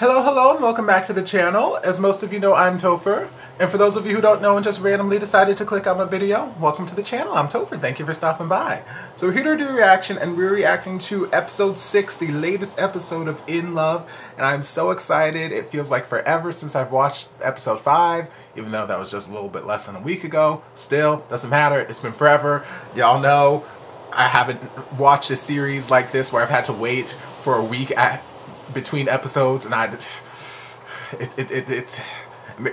Hello, hello, and welcome back to the channel. As most of you know, I'm Topher. And for those of you who don't know and just randomly decided to click on my video, welcome to the channel. I'm Topher. Thank you for stopping by. So we're here to do a reaction, and we're reacting to episode 6, the latest episode of In Love. And I'm so excited. It feels like forever since I've watched episode 5, even though that was just a little bit less than a week ago. Still, doesn't matter. It's been forever. Y'all know I haven't watched a series like this where I've had to wait for a week between episodes, and it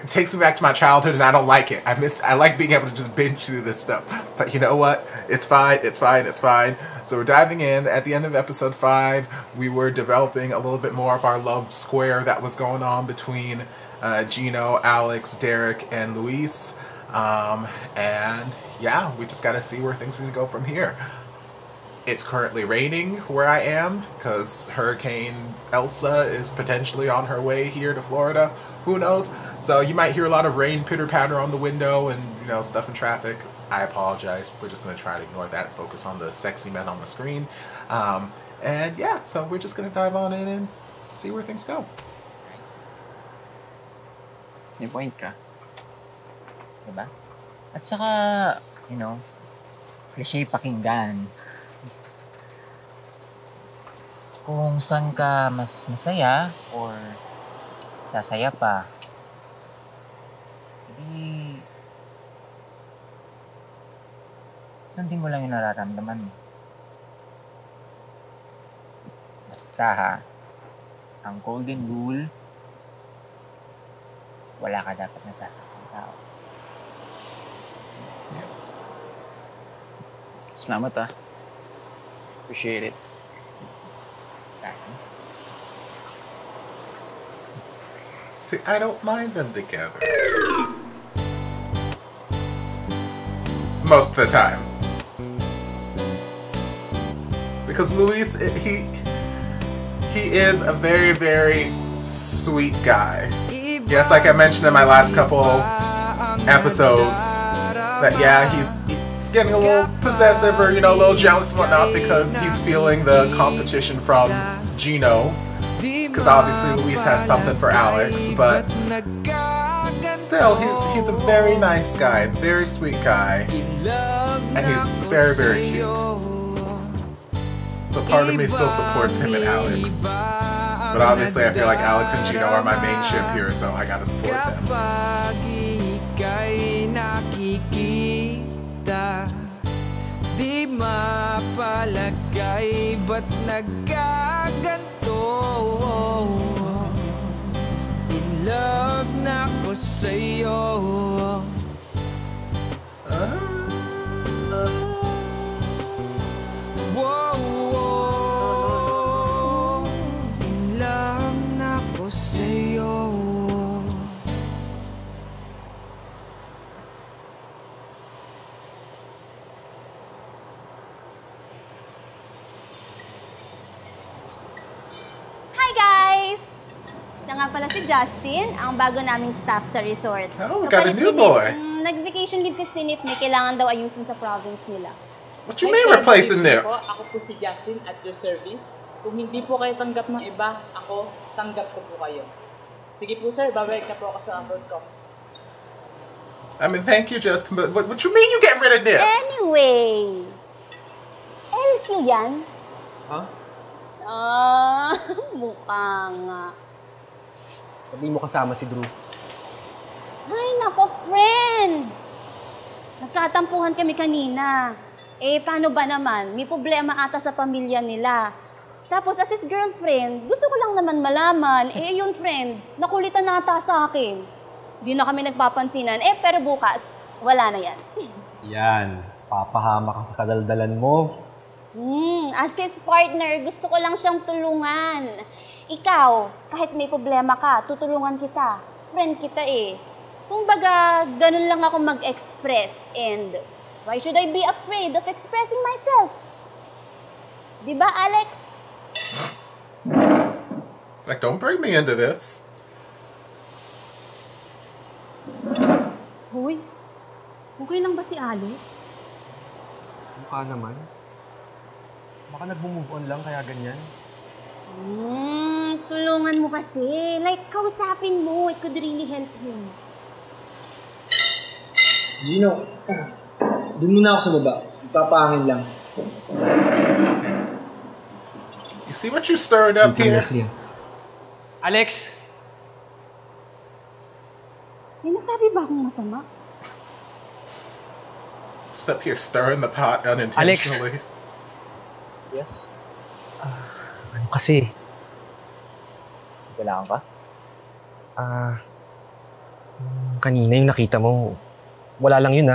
takes me back to my childhood, and I don't like it. I like being able to just binge through this stuff, but you know what? It's fine. It's fine. It's fine. So we're diving in. At the end of episode 5, we were developing a little bit more of our love square that was going on between Gino, Alex, Derek, and Luis. And yeah, we just gotta see where things are gonna go from here. It's currently raining where I am because Hurricane Elsa is potentially on her way here to Florida. Who knows? So you might hear a lot of rain pitter-patter on the window and, you know, stuff in traffic. I apologize. We're just going to try to ignore that and focus on the sexy men on the screen. And yeah, so we're just going to dive on in and see where things go. May point ka. Diba? At saka, you know, cliche pakinggan. Kung saan ka mas masaya or sasaya pa, hindi sundin mo lang yung nararamdaman mo. Basta ha, ang golden rule, wala ka dapat nasasaktan tao. Salamat ah. Appreciate it. See, I don't mind them together. Most of the time. Because Luis, he is a very, very sweet guy. Yes, like I mentioned in my last couple episodes, that yeah, he's getting a little possessive or, you know, a little jealous and whatnot because he's feeling the competition from Gino. Because obviously Luis has something for Alex, but still, he's a very nice guy, very sweet guy, and he's very, very cute. So part of me still supports him and Alex, but obviously I feel like Alex and Gino are my main ship here, so I gotta support them. Di mapalagay ba't nagkaganto? In love na ko sa'yo. In love na ko sa'yo. Siya nga pala si Justin, ang bago naming staff sa resort. Oh, we got a new boy. Nag-vacation leave kasi Sinip, may kailangan daw ayusin sa province nila. What you mean replacing Nip? Ako po si Justin at your service. Kung hindi po kayo tanggap ng iba, ako, tanggap ko po kayo. Sige po sir, babalik na po ako sa abroad ko. I mean, thank you, Justin, but what you mean you get rid of Nip? Anyway, LQ yan? Huh? Mukha nga. Sabi mo kasama si Drew. Ay, nako, friend! Nagkatampuhan kami kanina. Eh, paano ba naman? May problema ata sa pamilya nila. Tapos, as his girlfriend, gusto ko lang naman malaman, eh, yung friend, nakulitan na ata sa akin. Di na kami nagpapansinan. Eh, pero bukas, wala na yan. Yan. Papahama ka sa kadaldalan mo. As his partner, gusto ko lang siyang tulungan. Ikaw, kahit may problema ka, tutulungan kita. Friend kita eh. Kumbaga, ganun lang ako mag-express. And why should I be afraid of expressing myself? Diba, Alex? Like, don't bring me into this. Hoy, okay lang ba si Alex? Mukha naman. Baka nag-move on lang kaya ganyan. tulungan mo kasi. Like, kausapin mo. It could really help him. Gino, dun muna ako sa baba. Ipapahangin lang. You see what you stirred up here? Alex! May nasabi ba akong masama? Just up here stirring the pot unintentionally. Yes? Ano kasi? Kailangan ka? Kanina yung nakita mo, wala lang yun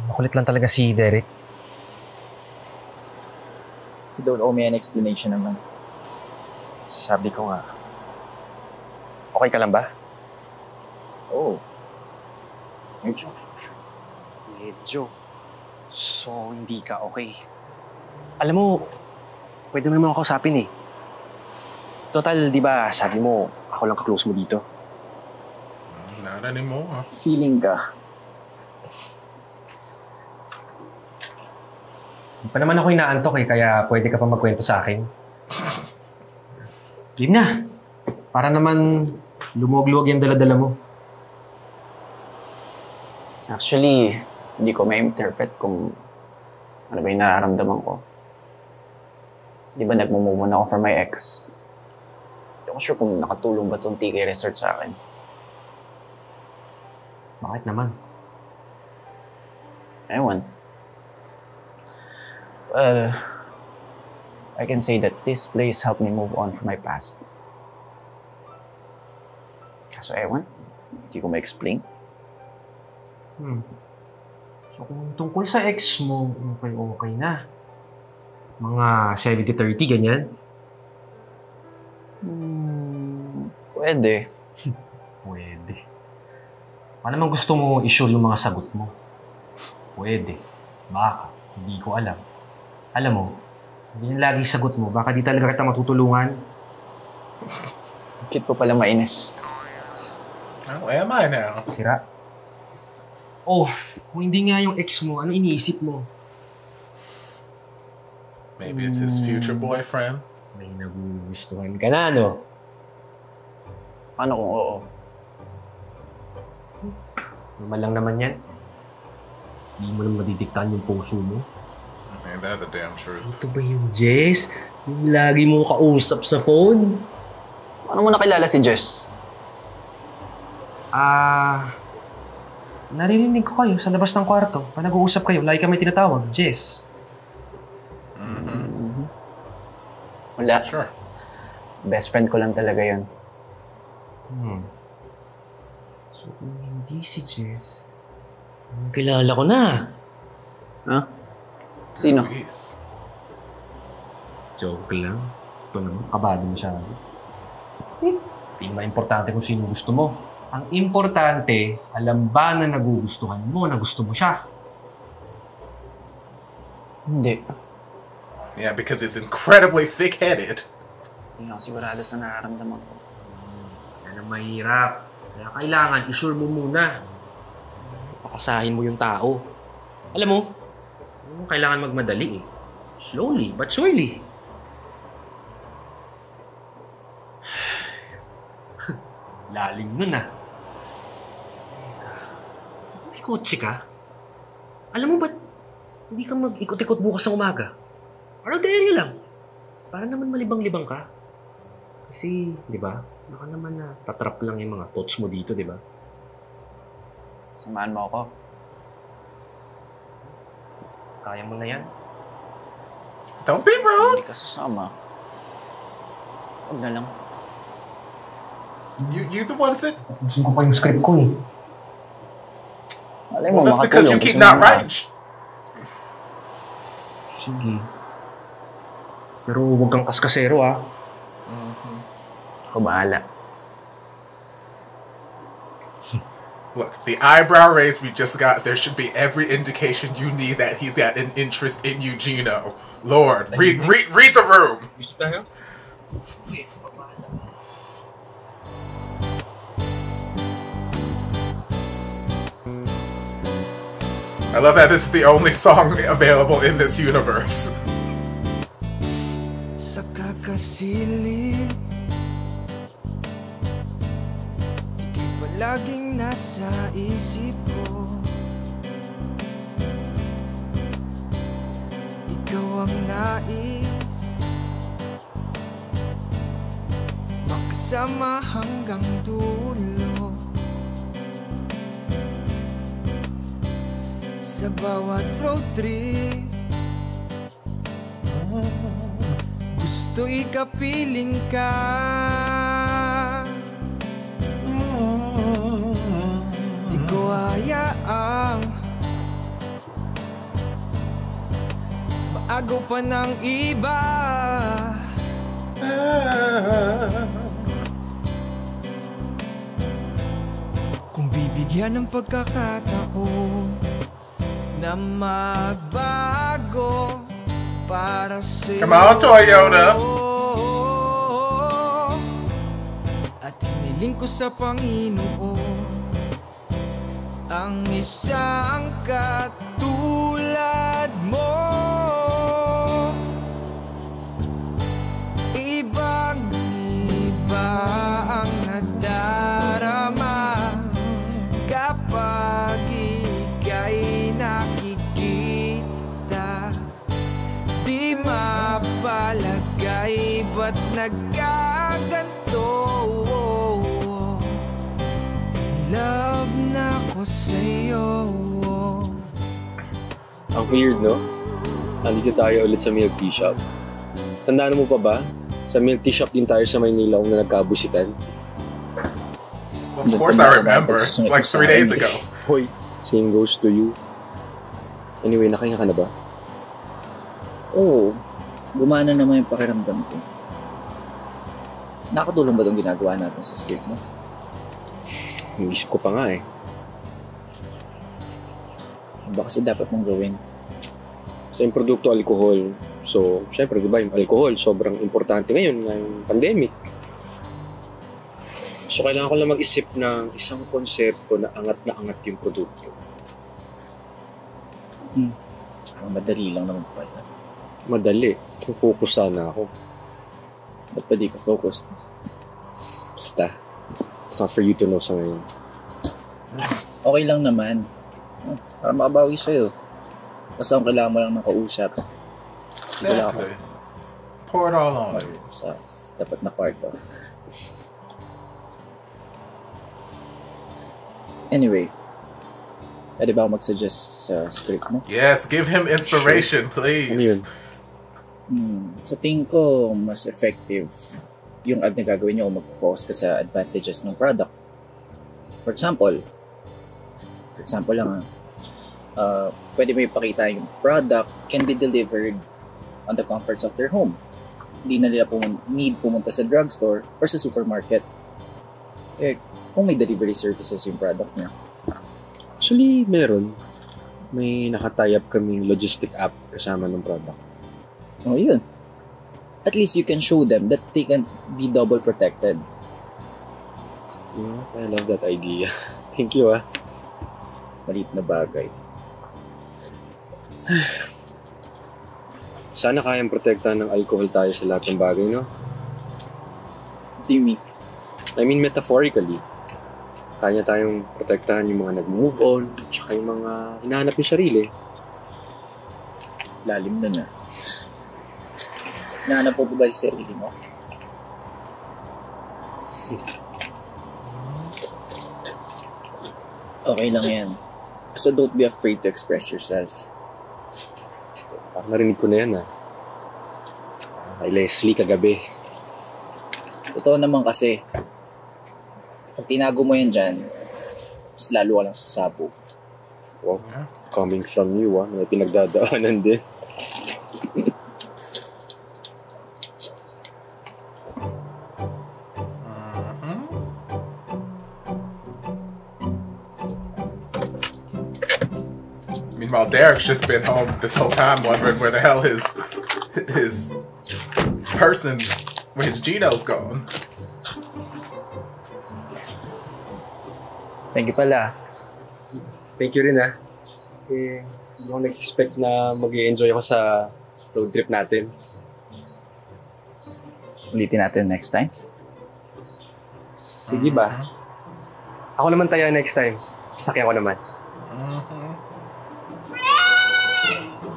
Makulit lang talaga si Derek. You don't owe me an explanation naman. Sabi ko nga. Okay ka lang ba? Oh. Medyo. Medyo. So, hindi ka okay. Alam mo, pwede mo naman ako kausapin Total, di ba, sabi mo, ako lang ka-close mo dito. Not anymore. Feeling ka. Di pa naman ako inaantok kaya pwede ka pa magkwento sa akin. Game na. Para naman lumog-luwag yung dala-dala mo. Actually, hindi ko ma-interpret kung ano ba yung nararamdaman ko. Di ba nagmo-move on ako from my ex? Hindi ako sure kung nakatulong ba itong TK Resort sa akin. Bakit naman? Ewan. Well, I can say that this place helped me move on from my past. Kaso ewan, hindi ko ma-explain. So kung tungkol sa ex mo, okay na. Mga 70-30, ganyan? Pwede. Pwede. Paano naman gusto mo i-sure yung mga sagot mo? Pwede. Baka. Hindi ko alam. Alam mo, hindi yung lagi sagot mo. Baka di talaga kita matutulungan. Cute po pala mainis. Oh, am I now? Sira. Oh, kung hindi nga yung ex mo, ano iniisip mo? Maybe it's his future boyfriend. May nagugustuhan ka na, no? Paano kung oo? Normal lang naman yan. Hindi mo lang madidiktahan yung puso mo. Ain't that the damn truth? Ito ba yung Jess? Yung lagi mo kausap sa phone? Paano mo nakilala si Jess? Naririnig ko kayo sa labas ng kwarto. Pa nag-uusap kayo, lagi kami tinatawag, Jess. Wala. Sure. Best friend ko lang talaga yun. So, kung hindi si Jess, kilala ko na. Ha? Sino? Please. Joke lang. Ito naman, kabado masyado. Hindi naman importante kung sino gusto mo. Ang importante, alam ba na nagugustuhan mo, na gusto mo siya? Hindi. Yeah, because it's incredibly thick-headed. Hindi ako sigurado sa nararamdaman ko. Yan ang mahirap. Kaya kailangan, isure mo muna. Pakasahin mo yung tao. Alam mo, kailangan magmadali Slowly, but surely. Lalim nun May kotse ka? Alam mo ba't hindi ka mag-ikot-ikot bukas ng umaga? Ano area lang? Para naman malibang-libang ka. Kasi, di ba? Baka naman tatrap lang yung mga thoughts mo dito, di ba? Samahan mo ako. Kaya mo na yan. Don't be rude! Hindi ka sasama. Huwag na lang. You the ones that... Gusto ko pa yung script ko Malay mo, Well, that's because you makatulong. keep Gusto not mo writing. Sige. Pero huwag kang kaskasero Ako bahala. Look, the eyebrow raise we just got, there should be every indication you need that he's got an interest in you, Gino. Lord, read the room! Gusto tayo? I love that this is the only song available in this universe. sa kakasilip, ika'y palaging nasa isip ko. Ikaw ang nais makasama hanggang dulo. Sa bawat road trip, gusto ikapiling ka. Di ko hayaang maagaw pa ng iba. Kung bibigyan ng pagkakataon na magbago para sa'yo, come on, Toyota. At hiniling ko sa Panginoon ang isang katulad mo. Ibang iba ang nadarama kapag ika'y nakikita. Di mapalagay ba't nagkaganto. Love na ko sa'yo. Ang weird, no? Nandito tayo ulit sa milk tea shop. Tandaan mo pa ba? Sa milk tea shop din tayo sa Maynila na nagkabusitan. Of course I remember. It's like 3 days ago. Hoy, same goes to you. Anyway, nakahinga ka na ba? Oo, gumana naman yung pakiramdam ko. Nakatulong ba itong ginagawa natin sa script mo? Isip ko pa nga eh. Ba kasi dapat mong gawin? Sa yung produkto, alcohol. So, syempre, di ba, yung alcohol, sobrang importante ngayon, ngayong pandemic. So, kailangan ko lang mag-isip ng isang konsepto na angat yung produkto. Madali lang naman pala. Madali. Kung focus sana ako. Ba't pa di ka focused? Basta. It's not for you to know sa ngayon. Okay lang naman. Para makabawi sa'yo. Basta ang kailangan mo lang ng kausap. Wala ako. Exactly. Pour it all on. Sa dapat na kwarto. Anyway, pwede ba ako mag-suggest sa script mo? Yes, give him inspiration, please. Ano yun? Sa tingin ko, mas effective yung ad na gagawin nyo kung mag-focus ka sa advantages ng product. For example lang pwede mo ipakita yung product can be delivered on the comforts of their home. Hindi na nila need pumunta sa drugstore or sa supermarket. Kung may delivery services yung product niya. Actually, meron. May nakatie up kaming logistic app kasama ng product. Oh, yun. At least you can show them that they can be double protected. Yeah, I love that idea. Thank you, ah. Maliit na bagay. Sana kayang protektahan ng alcohol tayo sa lahat ng bagay, no? What do you mean? I mean, metaphorically. Kaya tayong protektahan yung mga nag-move on, tsaka yung mga hinahanap yung sarili. Lalim na na. Hinahanap po ba yung sarili mo? Okay lang yan. Basta don't be afraid to express yourself. Parang narinig ko na yan, ah. Kay Leslie kagabi. Totoo naman kasi, pag tinago mo yan dyan, mas lalo ka lang sasabog. Wow, coming from you, ah. May pinagdadaanan din. Meanwhile, Derek's just been home this whole time wondering where the hell his person, where his Gino's gone. Thank you pala. Thank you rin, ah. Hindi ako nag-expect na mag-i-enjoy ako sa road trip natin. Ulitin natin next time. Sige ba? Ako naman tayo next time. Sasakyan ko naman.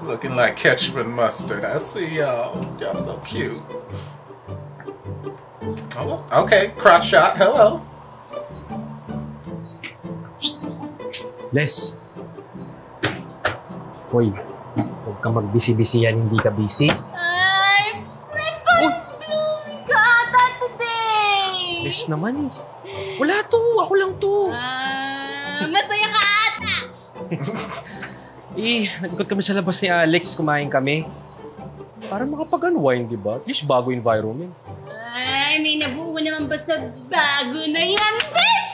Looking like ketchup and mustard. I see y'all. Y'all so cute. Oh, okay. Cross shot. Hello. Les. Hoy, huwag ka mag-busy-busy yan, hindi ka busy. Ay, friend, blooming ka ata today! Les naman eh. Wala to, ako lang to. Masaya ka ata! Nagkot kami sa labas ni Alex, kumain kami. Para makapag-unwind, di ba? At least bago environment. Ay, may nabuo naman ba sa bago na yan, besh?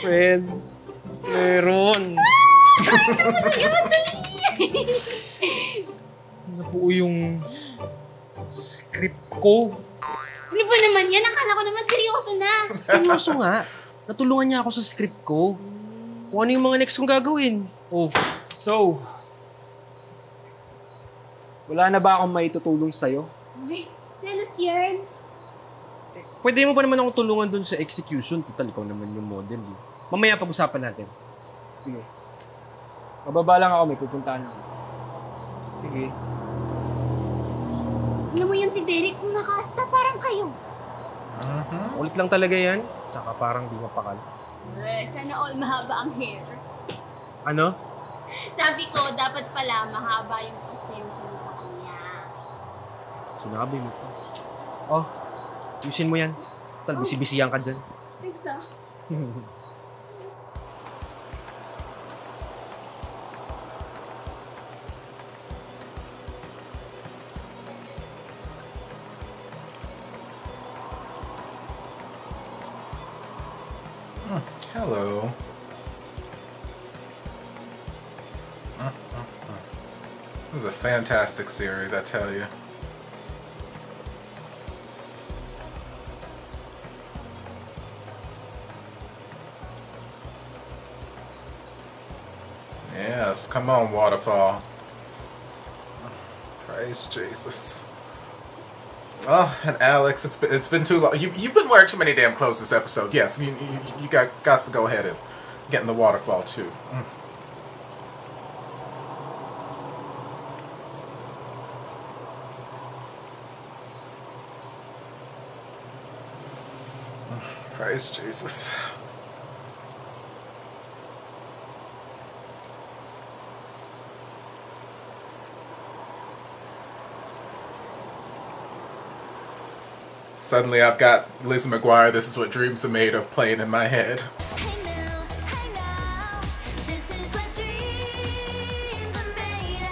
Friend, meron. Nabuo yung script ko. Ano ba naman yan? Akala ko naman seryoso na. Seryoso nga. Natulungan niya ako sa script ko. Kung ano yung mga next kong gagawin. Oh. So, wala na ba akong maitutulong sa'yo? Uy, selos yan. Pwede mo pa naman akong tulungan dun sa execution. Total, ikaw naman yung model. Eh. Mamaya pag-usapan natin. Sige. Mababa lang ako, may pupuntahan ako. Sige. Alam mo yun si Derek, kung nakaasta parang kayo. Ulit lang talaga yan. Tsaka parang di mapakal. Sana all mahaba ang hair. Ano? Sabi ko, dapat pala mahaba yung extension sa kanya. Sinabi mo pa. Oh, yusin mo yan. Total, busy-busy yan ka dyan. Thanks ah. Hello. This is a fantastic series, I tell you. Yes, come on, Waterfall. Praise Jesus. Oh, and Alex, it's been too long. You've been wearing too many damn clothes this episode. Yes, you got to go ahead and get in the waterfall too. Praise Jesus. Suddenly I've got Lizzie Maguire, This Is What Dreams Are Made Of, playing in my head. Hey now, this is what dreams are made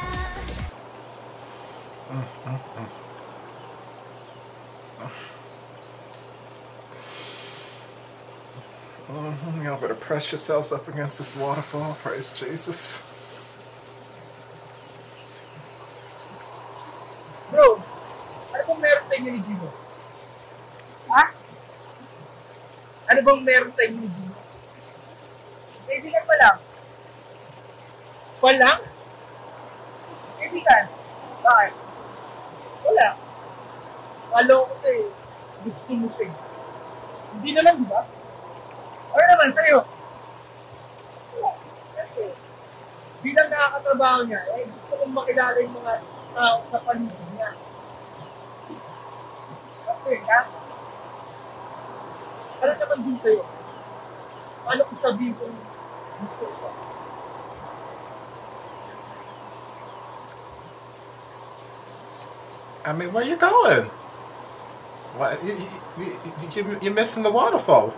of. Y'all better press yourselves up against this waterfall. Praise Jesus. Bro, ano bang meron sa inyo ni Gino? Ha? Ano bang meron sa inyo ni Gino? Kaibigan pa lang. Pa lang? Kaibigan? Bakit? Wala. Kala ko kasi gusto mo siya. Hindi naman, di ba? Ano naman sa'yo? Wala. Kasi, bilang nakakatrabaho niya, gusto kong makilala yung mga tao sa paligid niya. Kasi, ano naman din sa'yo? Paano ko sabihin kung gusto ko? I mean, where you going? What, you're missing the waterfall.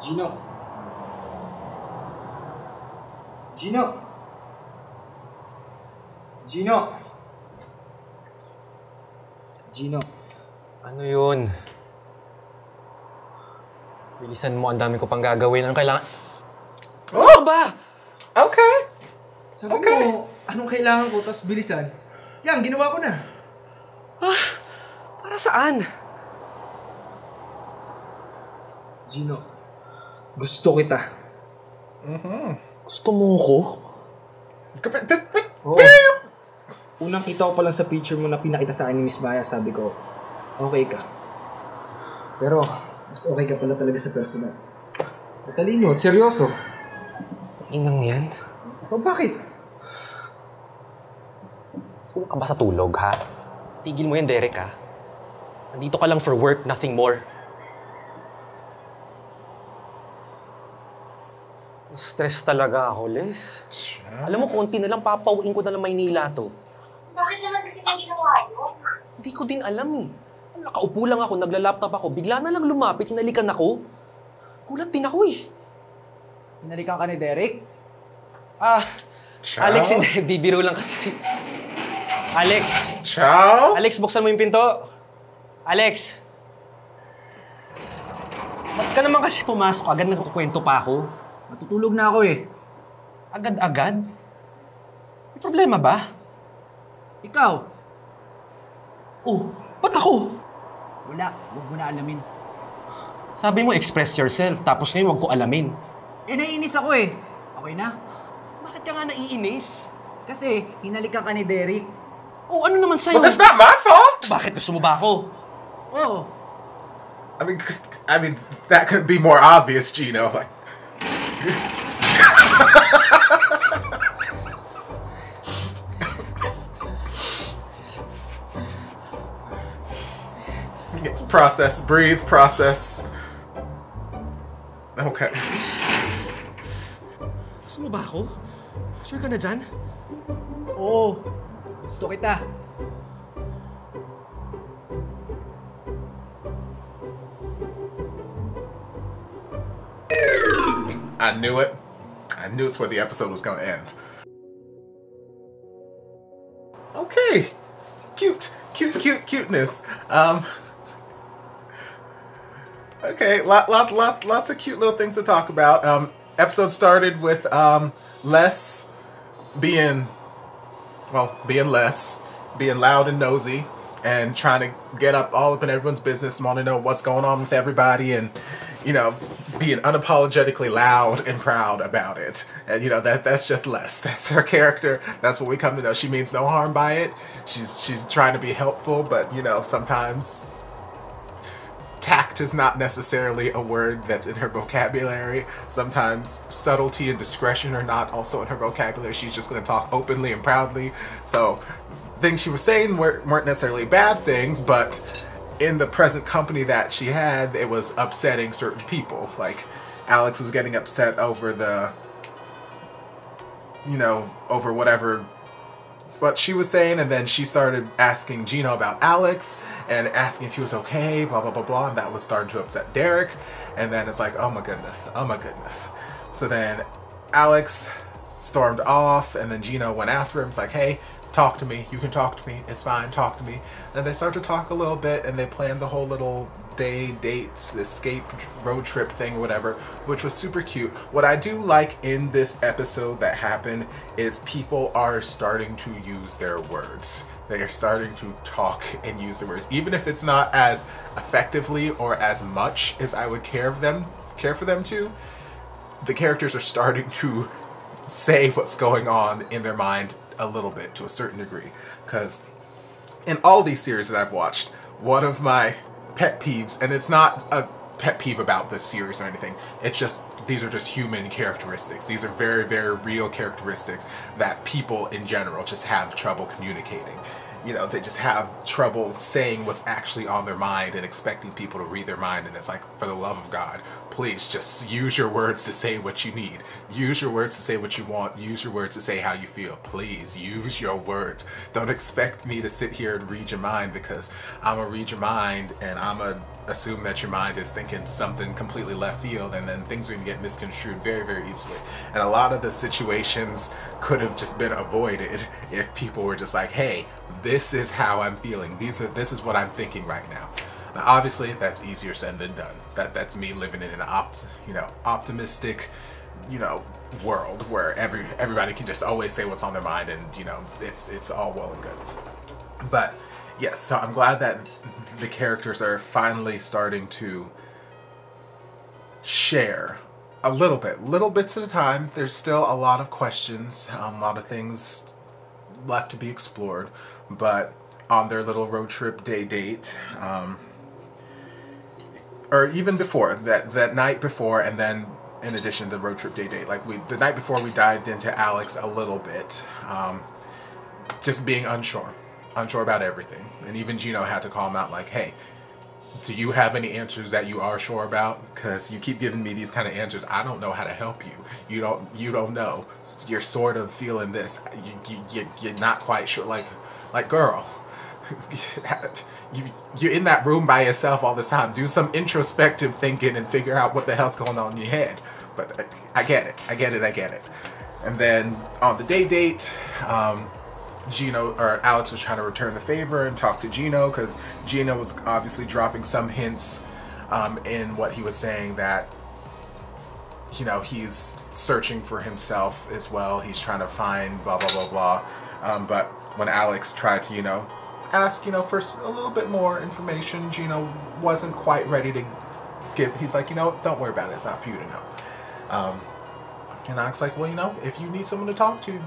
Gino. Gino. Gino. Gino. Ano yun? Bilisan mo, ang dami ko pang gagawin. Anong kailangan? Oh! Ba? Okay. Sabi Okay. mo, anong kailangan ko, tapos bilisan. Yan, ginawa ko na. Para saan? Gino, Gusto kita. Gusto mo ko? Oo. Unang kita ko pa lang sa picture mo na pinakita sa akin ni Miss Maya, sabi ko, okay ka. Pero, mas okay ka pala talaga sa personal. Matalino at seryoso. Inang yan? O bakit? Kulang ka ba sa tulog, ha? Tigil mo yan, Derek, ha? Nandito ka lang for work, nothing more. Stress talaga ako, Liz. Alam mo, konti na lang, papauwiin ko na lang Maynila to. Bakit naman kasi na ginawa yun? Hindi ko din alam, eh. Nakaupo lang ako, nagla-laptop ako, bigla na lang lumapit, hinalikan ako. Kulat din ako, eh. Hinalikan ka ni Derek? Ciao? Alex, hindi. Bibiro lang kasi si... Alex! Ciao? Alex, buksan mo yung pinto. Alex! Ba't ka naman kasi pumasok? Agad nagkukwento pa ako. Matutulog na ako eh. Agad-agad? May problema ba? Ikaw? Oh, ba't ako? Wala, huwag mo na alamin. Sabi mo, express yourself, tapos ngayon huwag ko alamin. Eh, naiinis ako eh. Okay na? Bakit ka nga naiinis? Kasi, hinalikan ka ni Derek. Oh, ano naman sa'yo? Well, that's not my fault! Bakit gusto mo ba ako? Oo. I mean, that could be more obvious, Gino. Like, it's process, breathe, process. Okay. Gusto mo ba ako? Sure ka na dyan? Oo. Gusto kita. I knew it. I knew it's where the episode was going to end. Okay. Cuteness. Okay, lots of cute little things to talk about. Episode started with Les being Les, being loud and nosy, and trying to get all up in everyone's business, want to know what's going on with everybody, and being unapologetically loud and proud about it. And that's just Les. That's her character. That's what we come to know. She means no harm by it. She's trying to be helpful, but sometimes tact is not necessarily a word that's in her vocabulary. Sometimes subtlety and discretion are not also in her vocabulary. She's just going to talk openly and proudly. So things she was saying weren't necessarily bad things, but in the present company that she had, it was upsetting certain people. Like Alex was getting upset over over what she was saying, and then she started asking Gino about Alex and asking if he was okay, blah, blah, blah, blah, and that was starting to upset Derek. And then it's like, oh my goodness. So then Alex stormed off, and then Gino went after him. It's like, hey, talk to me. You can talk to me. It's fine. Talk to me. And they start to talk a little bit, and they planned the whole little dates, escape, road trip thing, whatever, which was super cute. What I do like in this episode that happened is people are starting to use their words. They are starting to talk and use their words, even if it's not as effectively or as much as I would care for them to. The characters are starting to say what's going on in their mind a little bit, to a certain degree, because in all these series that I've watched, one of my pet peeves, and it's not a pet peeve about this series or anything, it's just these are just human characteristics. These are very, very real characteristics that people in general just have trouble communicating. They just have trouble saying what's actually on their mind and expecting people to read their mind. And it's like, for the love of God, please just use your words to say what you need. Use your words to say what you want. Use your words to say how you feel. Please use your words. Don't expect me to sit here and read your mind, because I'm gonna read your mind and I'm gonna assume that your mind is thinking something completely left field, and then things are gonna get misconstrued very, very easily. And a lot of the situations could have just been avoided if people were just like, hey, this is how I'm feeling. This is what I'm thinking right now. Now, obviously, that's easier said than done. That's me living in an optimistic, world where everybody can just always say what's on their mind, and it's all well and good. But yes, so I'm glad that the characters are finally starting to share a little bits at a time. There's still a lot of questions, a lot of things left to be explored, but on their little road trip date, or even before that night before, and then in addition to the road trip date, like the night before, we dived into Alex a little bit, just being unsure about everything, and even Gino had to call him out, like, hey, do you have any answers that you are sure about? Because you keep giving me these kind of answers. I don't know how to help you. You don't know. You're sort of feeling this. You're not quite sure. Like girl, you're in that room by yourself all the time. Do some introspective thinking and figure out what the hell's going on in your head. But I get it. And then on the date, Alex was trying to return the favor and talk to Gino, because Gino was obviously dropping some hints in what he was saying, that, you know, he's searching for himself as well. He's trying to find blah, blah, blah, blah. But when Alex tried to, you know, ask, you know, for a little bit more information, Gino wasn't quite ready to give. He's like, you know, don't worry about it. It's not for you to know. And Alex like, well, you know, if you need someone to talk to,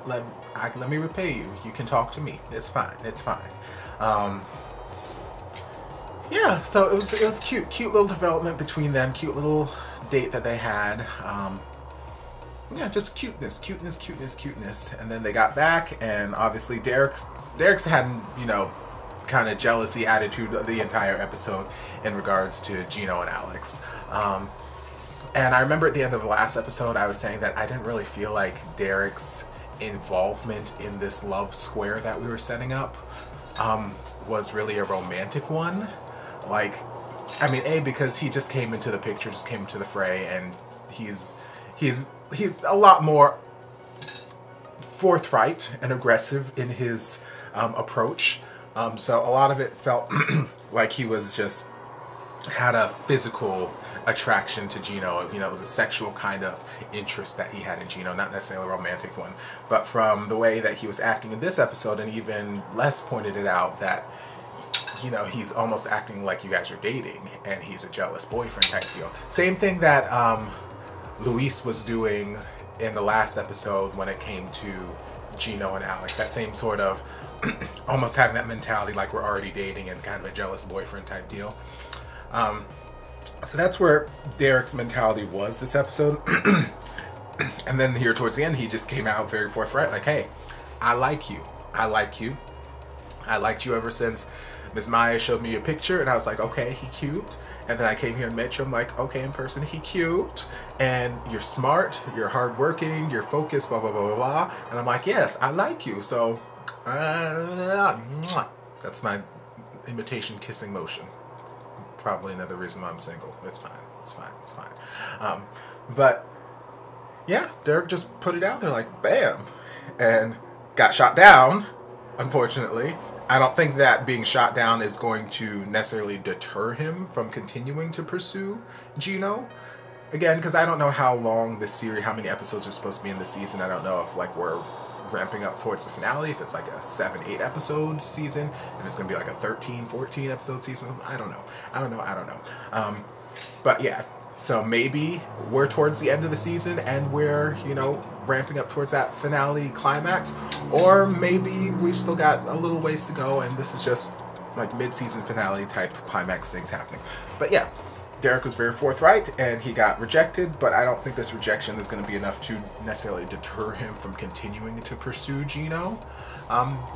let me repay you. You can talk to me. It's fine. Yeah, so it was cute little development between them. Cute little date that they had. Yeah, just cuteness. And then they got back, and obviously Derek's had, you know, kind of jealousy attitude the entire episode in regards to Gino and Alex. And I remember at the end of the last episode, I was saying that I didn't really feel like Derek's involvement in this love square that we were setting up was really a romantic one. Like, I mean, because he just came into the picture, just came into the fray, and he's a lot more forthright and aggressive in his approach. So a lot of it felt like he was just had a physical attraction to Gino. You know, it was a sexual kind of interest that he had in Gino, not necessarily a romantic one. But from the way that he was acting in this episode, and even Les pointed it out, that, you know, he's almost acting like you guys are dating, and he's a jealous boyfriend type deal. Same thing that Luis was doing in the last episode when it came to Gino and Alex. That same sort of almost having that mentality like we're already dating, and kind of a jealous boyfriend type deal. So that's where Derek's mentality was this episode. And then here towards the end, he just came out very forthright, like, hey, I like you. I liked you ever since Miss Maya showed me your picture, and I was like, okay, he cute. And then I came here and met you, I'm like, okay, in person, he cute. And you're smart, you're hardworking, you're focused, blah, blah, blah, blah, blah. And I'm like, yes, I like you. So, that's my imitation kissing motion. Probably another reason why I'm single. It's fine. But yeah, Derek just put it out there like bam, and got shot down, unfortunately. I don't think that being shot down is going to necessarily deter him from continuing to pursue Gino. Again, because I don't know how long this series, how many episodes are supposed to be in this season. I don't know if like we're ramping up towards the finale, if it's like a 7-8 episode season, if it's gonna be like a 13-14 episode season. I don't know. But yeah, so maybe we're towards the end of the season and we're, you know, ramping up towards that finale climax, or maybe we've still got a little ways to go and this is just like mid-season finale type climax things happening. But yeah, Derek was very forthright and he got rejected, but I don't think this rejection is going to be enough to necessarily deter him from continuing to pursue Gino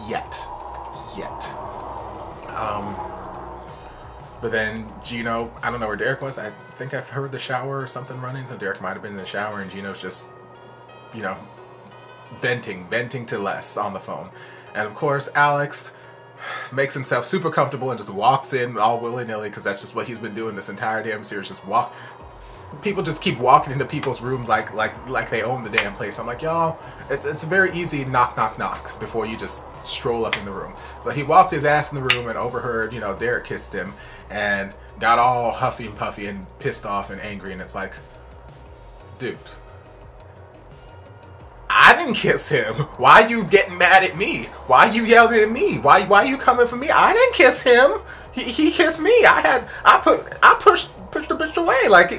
yet. But then Gino, I don't know where Derek was. I think I've heard the shower or something running, so Derek might have been in the shower and Gino's just, you know, venting to Les on the phone. And of course, Alex makes himself super comfortable and just walks in all willy-nilly, because that's just what he's been doing this entire damn series. People just keep walking into people's rooms like they own the damn place. I'm like, y'all, it's a very easy knock before you just stroll up in the room. But he walked his ass in the room and overheard, you know, Derek kissed him and got all huffy and puffy and pissed off and angry, and it's like, dude, I didn't kiss him. Why you getting mad at me? Why you yelling at me? Why you coming for me? I didn't kiss him. He kissed me. I pushed the bitch away. Like,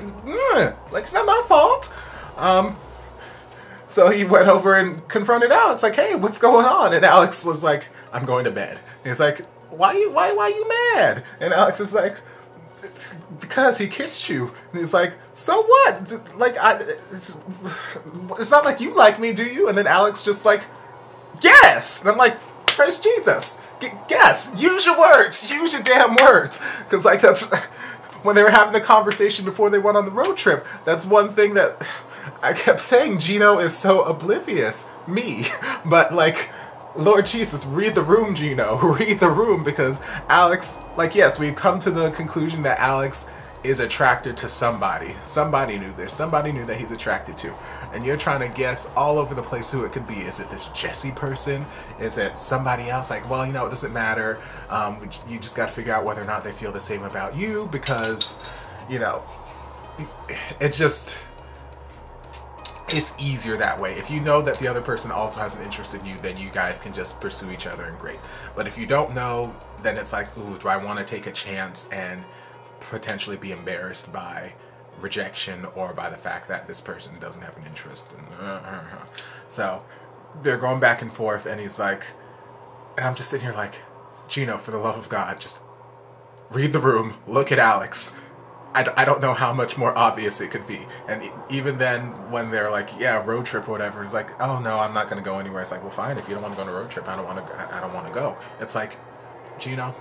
like, it's not my fault. So he went over and confronted Alex, like, hey, what's going on? And Alex was like, I'm going to bed. And he's like, why are you mad? And Alex is like, because he kissed you. And he's like, so what? Like, it's not like you like me, do you? And then Alex just like, yes. And I'm like, praise Jesus. Yes, use your words. Use your damn words. Because, like, that's when they were having the conversation before they went on the road trip. That's one thing that I kept saying. Gino is so oblivious. Me. But, like, Lord Jesus, read the room, Gino. Read the room, because Alex, like, yes, we've come to the conclusion that Alex is attracted to somebody. Somebody knew this. Somebody knew that he's attracted to. And you're trying to guess all over the place who it could be. Is it this Jesse person? Is it somebody else? Like, well, you know, it doesn't matter. You just got to figure out whether or not they feel the same about you, because, you know, it's easier that way. If you know that the other person also has an interest in you, then you guys can just pursue each other and great. But if you don't know, then it's like, ooh, do I want to take a chance and potentially be embarrassed by rejection or by the fact that this person doesn't have an interest? So they're going back and forth, and he's like, and I'm just sitting here like, Gino, for the love of God, just read the room, look at Alex. I don't know how much more obvious it could be. And even then, when they're like, yeah, road trip or whatever, it's like, oh no, I'm not going to go anywhere. It's like, well, fine, if you don't want to go on a road trip, I don't want to go. It's like, Gino,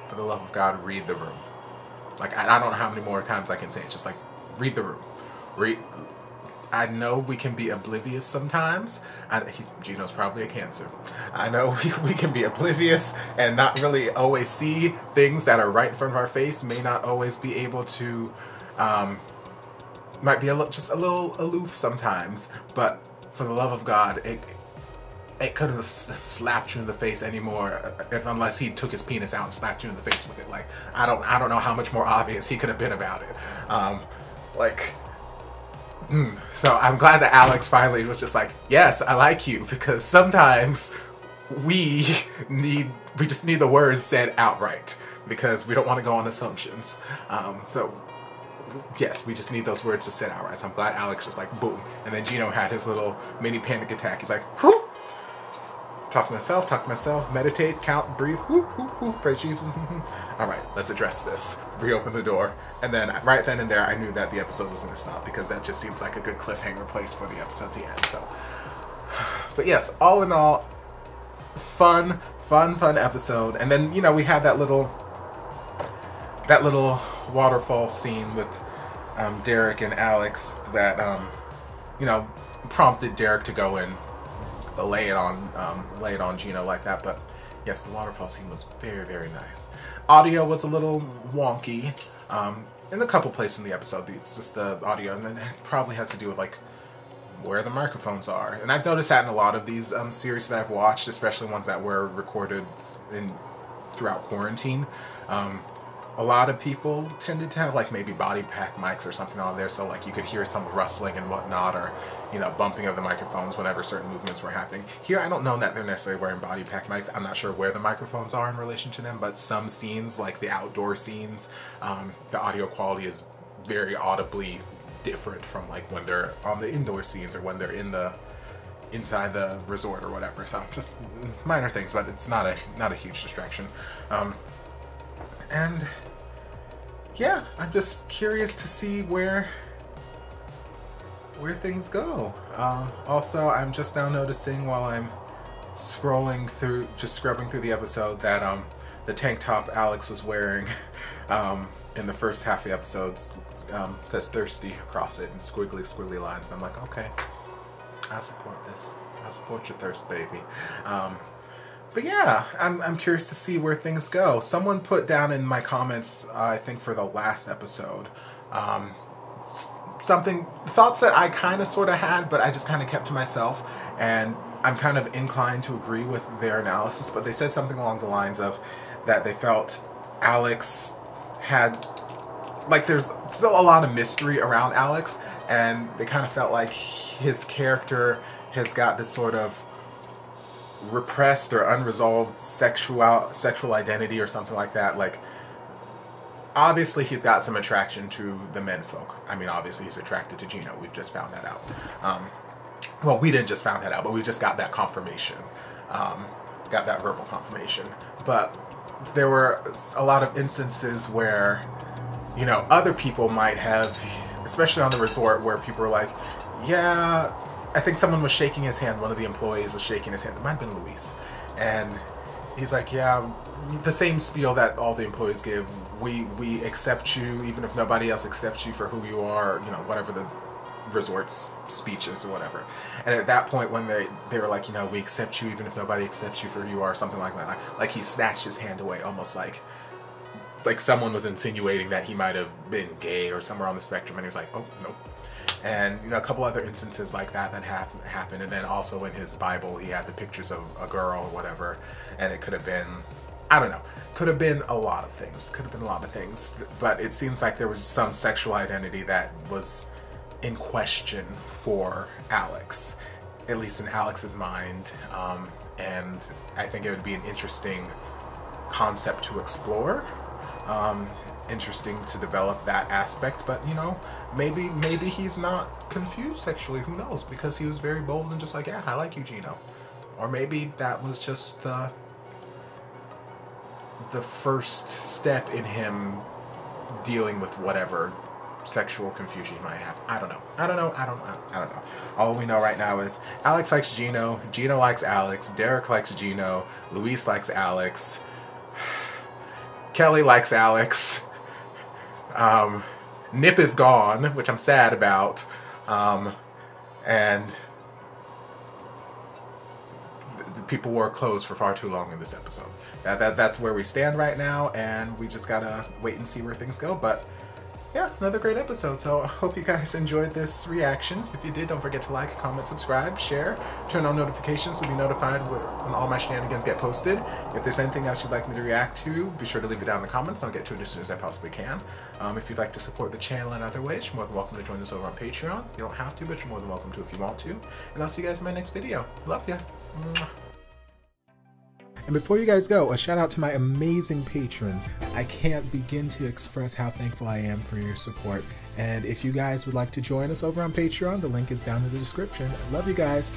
for the love of God, read the room. Like, I don't know how many more times I can say it. Just like, read the room. I know we can be oblivious sometimes. Gino's probably a Cancer. I know we can be oblivious and not really always see things that are right in front of our face. May not always be able to, might be just a little aloof sometimes. But for the love of God, it couldn't have slapped you in the face anymore unless he took his penis out and slapped you in the face with it. Like, I don't know how much more obvious he could have been about it. So I'm glad that Alex finally was just like, yes, I like you, because sometimes we just need the words said outright, because we don't want to go on assumptions. So yes, we just need those words to said outright. So I'm glad Alex just like, boom. And then Gino had his little mini panic attack. He's like, whoo! Talk to myself, meditate, count, breathe, whoo, whoo, whoo, praise Jesus. All right, let's address this. Reopen the door. And then right then and there, I knew that the episode was going to stop, because that just seems like a good cliffhanger place for the episode to end. So, but yes, all in all, fun episode. And then, you know, we had that little waterfall scene with Derek and Alex that, you know, prompted Derek to go and lay it on Gino like that. But yes, the waterfall scene was very, very nice. Audio was a little wonky in a couple places in the episode. It's just the audio, and then it probably has to do with like where the microphones are. And I've noticed that in a lot of these series that I've watched, especially ones that were recorded throughout quarantine. A lot of people tended to have like maybe body pack mics or something on there, so like you could hear some rustling and whatnot, or, you know, bumping of the microphones whenever certain movements were happening. Here, I don't know that they're necessarily wearing body pack mics. I'm not sure where the microphones are in relation to them, but some scenes, like the outdoor scenes, the audio quality is very audibly different from like when they're on the indoor scenes or when they're inside the resort or whatever. So just minor things, but it's not a huge distraction. And yeah, I'm just curious to see where things go. Also, I'm just now noticing while I'm scrubbing through the episode that the tank top Alex was wearing in the first half of the episodes says thirsty across it in squiggly lines. I'm like, okay, I support this. I support your thirst, baby. But yeah, I'm curious to see where things go. Someone put down in my comments, I think for the last episode, thoughts that I kind of sort of had, but I just kind of kept to myself, and I'm kind of inclined to agree with their analysis, but they said something along the lines of that they felt Alex had, like, there's still a lot of mystery around Alex, and they kind of felt like his character has got this sort of repressed or unresolved sexual identity or something like that. Like, obviously he's got some attraction to the menfolk. I mean, obviously he's attracted to Gino. We've just found that out. Well, we didn't just found that out, but we just got that confirmation. Got that verbal confirmation. But there were a lot of instances where, you know, other people might have, especially on the resort, where people were like, yeah, I think someone was shaking his hand. One of the employees was shaking his hand. It might have been Luis. And he's like, yeah, the same spiel that all the employees give. We accept you even if nobody else accepts you for who you are, you know, whatever the resort's speeches or whatever. And at that point when they were like, you know, we accept you even if nobody accepts you for who you are, something like that. Like he snatched his hand away, almost like someone was insinuating that he might have been gay or somewhere on the spectrum, and he was like, oh, nope. And, you know, a couple other instances like that happened. And then also in his Bible, he had the pictures of a girl or whatever. And it could have been, I don't know, could have been a lot of things. Could have been a lot of things. But it seems like there was some sexual identity that was in question for Alex, at least in Alex's mind. And I think it would be an interesting concept to explore. Interesting to develop that aspect, but you know, maybe he's not confused sexually, who knows, because he was very bold and just like, yeah, I like you, Gino. Or maybe that was just the first step in him dealing with whatever sexual confusion he might have. I don't know. All we know right now is Alex likes Gino, Gino likes Alex, Derek likes Gino, Luis likes Alex, Kelly likes Alex. Nip is gone, which I'm sad about. And the people wore clothes for far too long in this episode. That's where we stand right now, and we just gotta wait and see where things go. But yeah, another great episode. So I hope you guys enjoyed this reaction. If you did, don't forget to like, comment, subscribe, share, turn on notifications to be notified when all my shenanigans get posted. If there's anything else you'd like me to react to, be sure to leave it down in the comments. I'll get to it as soon as I possibly can. If you'd like to support the channel in other ways, you're more than welcome to join us over on Patreon. You don't have to, but you're more than welcome to if you want to. And I'll see you guys in my next video. Love ya. Mwah. And before you guys go, a shout out to my amazing patrons. I can't begin to express how thankful I am for your support. And if you guys would like to join us over on Patreon, the link is down in the description. Love you guys.